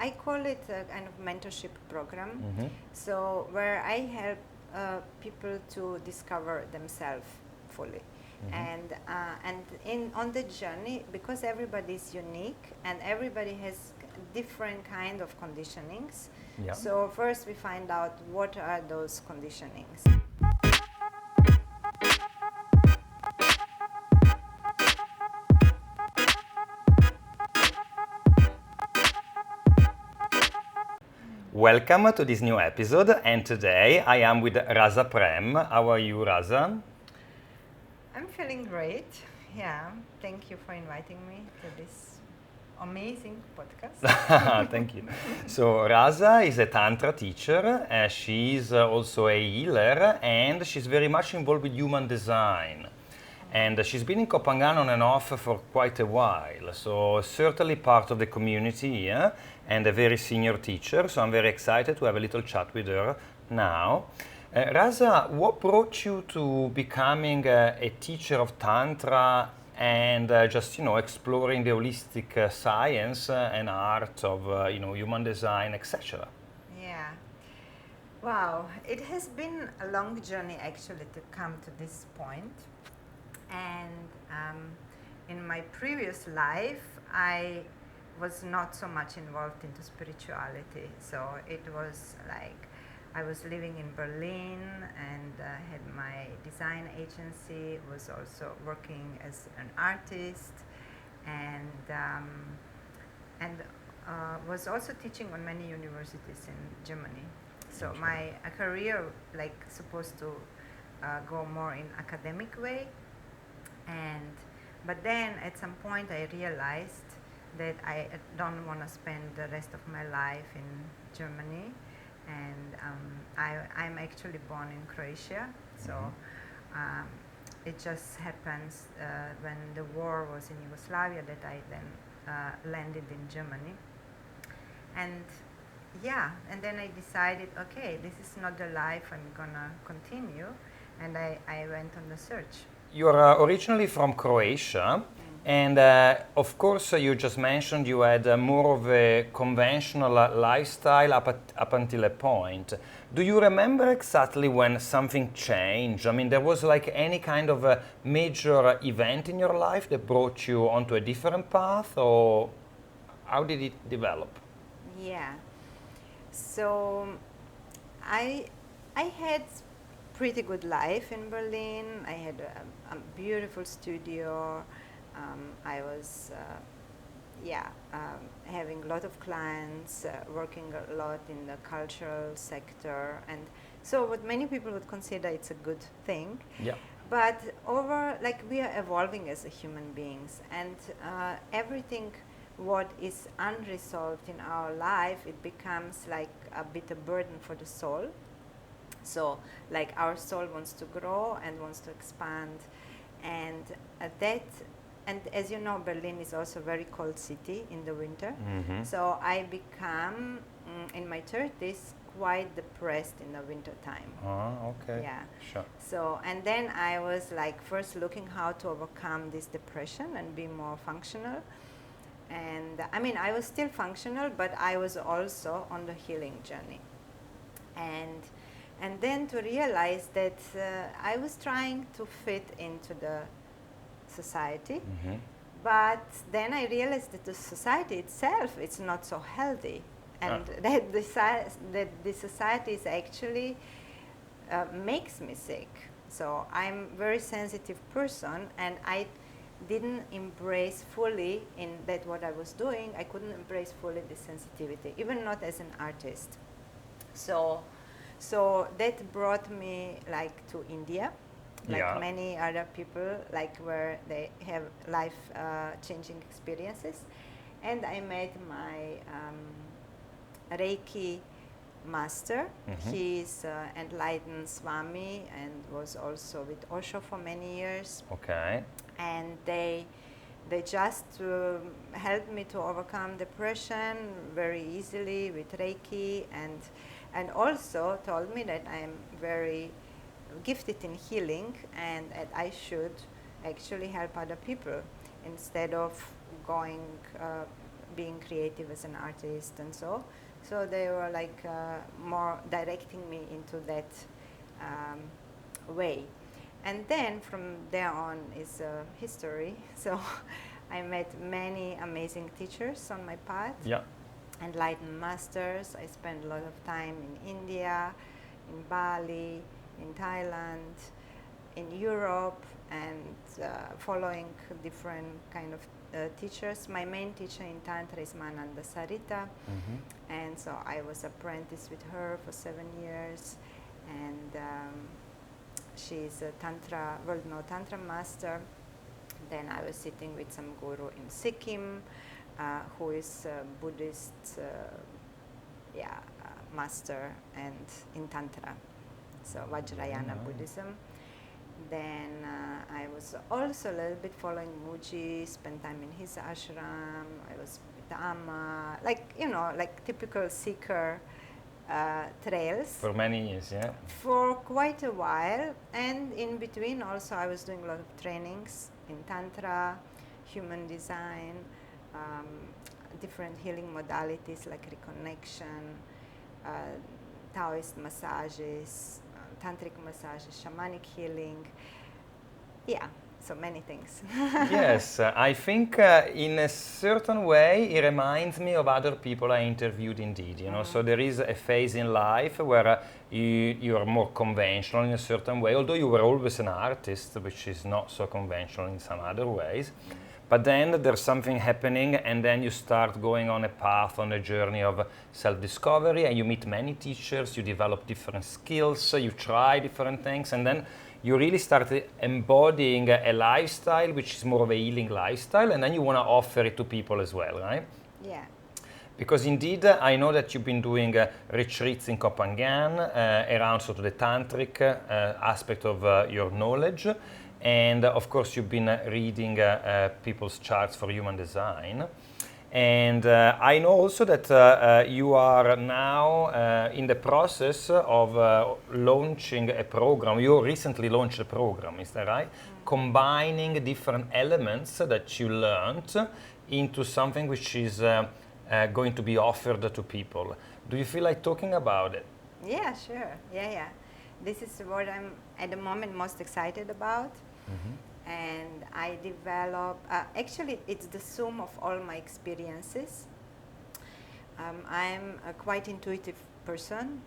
I call it a kind of mentorship program. So where I help people to discover themselves fully. And on the journey, because everybody is unique and everybody has different kind of conditionings. Yeah. So first we find out what are those conditionings. Welcome to this new episode, and today I am with Rasa Prem. How are you, Rasa? I'm feeling great. Yeah, thank you for inviting me to this amazing podcast. Thank you. So Rasa is a Tantra teacher. She's also a healer, and she's very much involved with human design. And she's been in Koh Phangan on and off for quite a while, so certainly part of the community here, and a very senior teacher, so I'm very excited to have a little chat with her now. Rasa, what brought you to becoming a teacher of Tantra and just, exploring the holistic science and art of, human design, etc.? Yeah. Wow, it has been a long journey actually to come to this point. And in my previous life, I was not so much involved into spirituality. So it was like I was living in Berlin and had my design agency, was also working as an artist, and was also teaching on many universities in Germany. So my career like supposed to go more in academic way. But then at some point I realized that I don't want to spend the rest of my life in Germany, and I'm actually born in Croatia, so it just happens when the war was in Yugoslavia that I then landed in Germany, and then I decided, okay, this is not the life I'm gonna continue, and I went on the search. You're originally from Croatia, and of course you just mentioned you had more of a conventional lifestyle up until a point. Do you remember exactly when something changed? I mean, there was like any kind of a major event in your life that brought you onto a different path, or how did it develop? Yeah, so I had pretty good life in Berlin. I had a beautiful studio. I was having a lot of clients, working a lot in the cultural sector, and so what many people would consider it's a good thing. Yeah. But we are evolving as human beings, and everything what is unresolved in our life, it becomes like a bit of burden for the soul. So like our soul wants to grow and wants to expand, and and as you know, Berlin is also a very cold city in the winter. So I become in my 30s quite depressed in the winter time. Oh, okay. Yeah. Sure. So, and then I was like first looking how to overcome this depression and be more functional. And I mean, I was still functional, but I was also on the healing journey. And then to realize that I was trying to fit into the society, but then I realized that the society itself is not so healthy, and that the society is actually makes me sick. So I'm a very sensitive person, and I didn't embrace fully in that what I was doing. I couldn't embrace fully the sensitivity, even not as an artist. So that brought me like to India, like many other people, like where they have life changing experiences. And I met my Reiki master. He's enlightened Swami and was also with Osho for many years. Okay. And they just helped me to overcome depression very easily with Reiki, and also told me that I'm very gifted in healing and that I should actually help other people instead of going being creative as an artist and so. So they were like more directing me into that way. And then from there on is history. So I met many amazing teachers on my path. Yeah. Enlightened masters. I spent a lot of time in India, in Bali, in Thailand, in Europe, and following different kind of teachers. My main teacher in Tantra is Mananda Sarita, and so I was apprenticed with her for 7 years, and she's a Tantra, world-known Tantra master. Then I was sitting with some guru in Sikkim, who is a Buddhist master and in Tantra, so Vajrayana Buddhism. Then I was also a little bit following Muji, spent time in his ashram. I was with Amma, like, you know, like typical seeker trails. For many years, yeah. For quite a while, and in between also I was doing a lot of trainings in Tantra, human design, different healing modalities like reconnection, Taoist massages, tantric massages, shamanic healing. Yeah, so many things. Yes, I think in a certain way it reminds me of other people I interviewed indeed, you know. So there is a phase in life where you are more conventional in a certain way, although you were always an artist, which is not so conventional in some other ways. But then there's something happening, and then you start going on a path, on a journey of self-discovery, and you meet many teachers, you develop different skills, you try different things, and then you really start embodying a lifestyle which is more of a healing lifestyle, and then you want to offer it to people as well, right? Yeah. Because indeed, I know that you've been doing retreats in Koh Phangan around sort of the tantric aspect of your knowledge. And of course, you've been reading people's charts for human design. And I know also that you are now in the process of launching a program. You recently launched a program, is that right? Combining different elements that you learned into something which is going to be offered to people. Do you feel like talking about it? Yeah, sure. Yeah. This is what I'm at the moment most excited about. And I develop, actually it's the sum of all my experiences. I'm a quite intuitive person,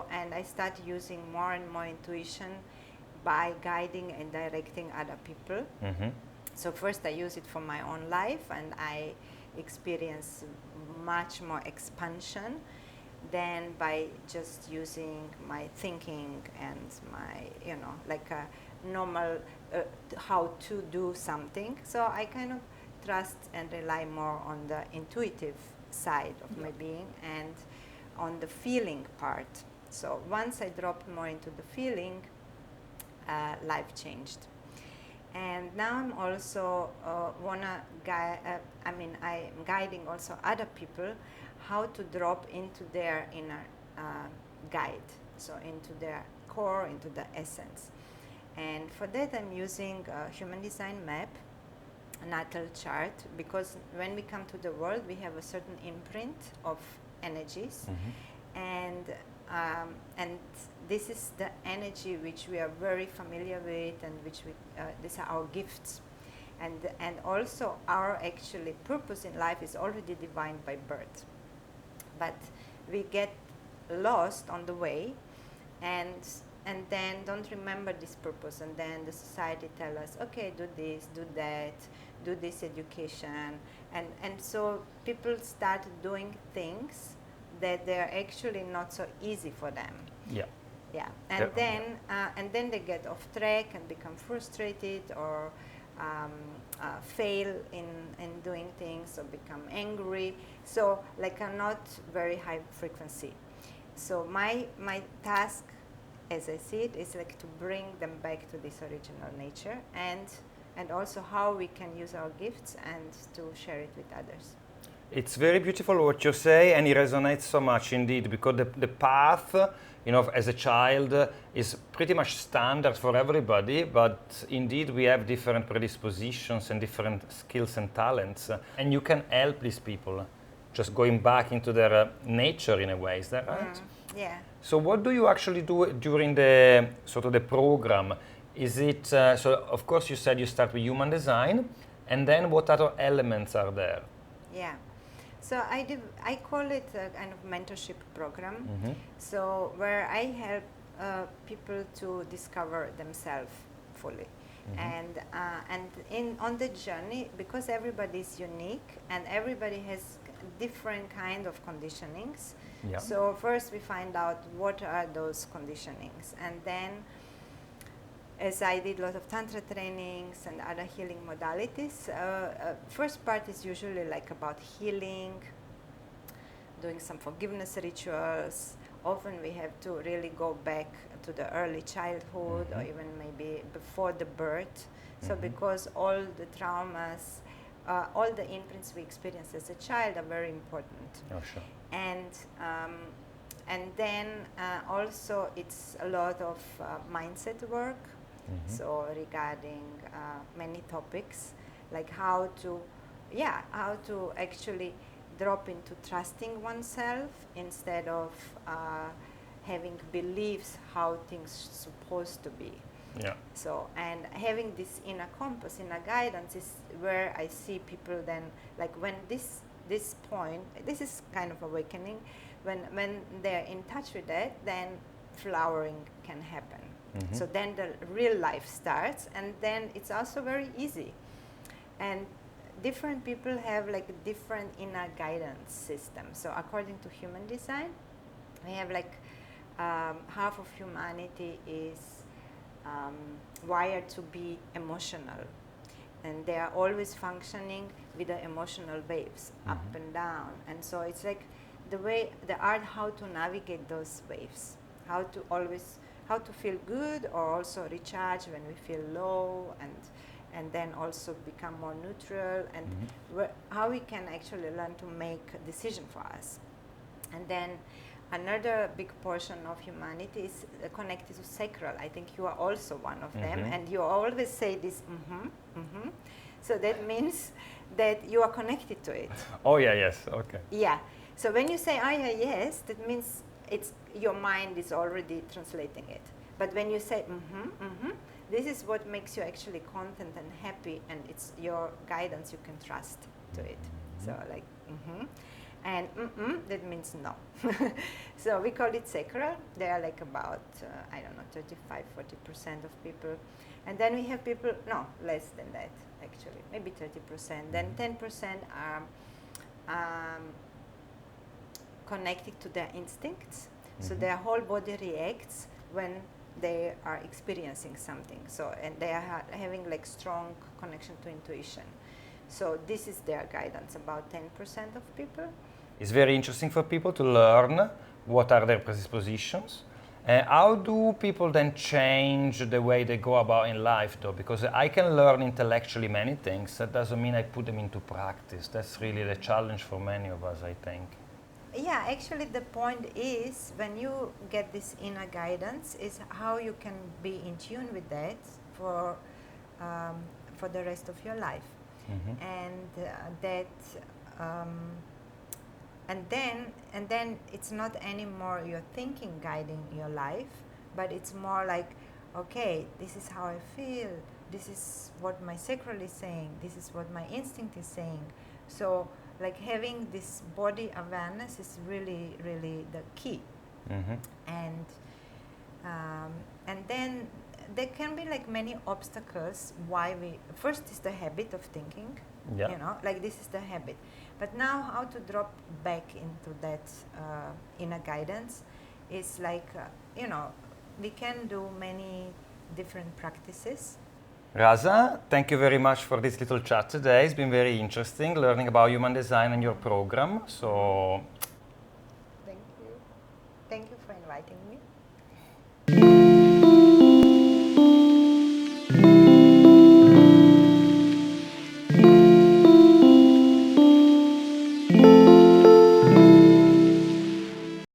and I start using more and more intuition by guiding and directing other people. So first I use it for my own life, and I experience much more expansion than by just using my thinking and my, you know, like a normal how to do something. So I kind of trust and rely more on the intuitive side of my being and on the feeling part. So once I dropped more into the feeling, life changed. And now I'm also I'm guiding also other people how to drop into their inner guide, so into their core, into the essence. And for that I'm using a human design map, a natal chart, because when we come to the world we have a certain imprint of energies, and this is the energy which we are very familiar with, and which these are our gifts, and also our actually purpose in life is already divined by birth, but we get lost on the way, and then don't remember this purpose, and then the society tell us, okay, do this, do that, do this education, and so people start doing things that they're actually not so easy for them. And then they get off track and become frustrated, or fail in doing things, or become angry, so like a not very high frequency. So my task, as I see it, is like to bring them back to this original nature, and also how we can use our gifts and to share it with others. It's very beautiful what you say, and it resonates so much indeed, because the path as a child is pretty much standard for everybody, but indeed we have different predispositions and different skills and talents, and you can help these people just going back into their nature in a way. Is that right? Yeah. So what do you actually do during the sort of the program? Is it, so of course you said you start with human design, and then what other elements are there? Yeah. So I call it a kind of mentorship program. Mm-hmm. So where I help people to discover themselves fully. Mm-hmm. And on the journey, because everybody is unique and everybody has different kind of conditionings. Yeah. So first we find out what are those conditionings, and then, as I did a lot of Tantra trainings and other healing modalities, first part is usually like about healing, doing some forgiveness rituals. Often we have to really go back to the early childhood, or even maybe before the birth. So because all the traumas, all the imprints we experience as a child are very important. Oh, sure. And then also it's a lot of mindset work. So regarding many topics, like how to actually drop into trusting oneself instead of having beliefs how things supposed to be. Yeah. So, and having this inner compass, inner guidance is where I see people then, like when this point, this is kind of awakening, when they're in touch with that, then flowering can happen. So then the real life starts, and then it's also very easy. And different people have like a different inner guidance system. So according to human design, we have like half of humanity is wired to be emotional, and they are always functioning with the emotional waves up and down. And so it's like the art how to navigate those waves, how to feel good or also recharge when we feel low, and then also become more neutral, and how we can actually learn to make a decision for us. And then another big portion of humanity is connected to sacral. I think you are also one of them, and you always say this, So that means that you are connected to it. Oh yeah, yes, okay. Yeah. So when you say, yeah, yes, that means your mind is already translating it. But when you say, this is what makes you actually content and happy, and it's your guidance, you can trust to it. So like, and that means no. So we call it sacral. They are like about, 35-40% of people. And then we have people, no, less than that actually, maybe 30%. Then 10% are connected to their instincts. So their whole body reacts when they are experiencing something. So, and they are having like strong connection to intuition. So this is their guidance, about 10% of people. It's very interesting for people to learn what are their predispositions. How do people then change the way they go about in life though? Because I can learn intellectually many things, that doesn't mean I put them into practice. That's really the challenge for many of us, I think. Yeah, actually the point is, when you get this inner guidance, is how you can be in tune with that for the rest of your life. And then it's not anymore your thinking guiding your life, but it's more like, okay, this is how I feel, this is what my sacral is saying, this is what my instinct is saying. So like having this body awareness is really, really the key. And then there can be like many obstacles why first is the habit of thinking, like this is the habit. But now how to drop back into that inner guidance is like, we can do many different practices. Rasa, thank you very much for this little chat today. It's been very interesting learning about human design and your program. So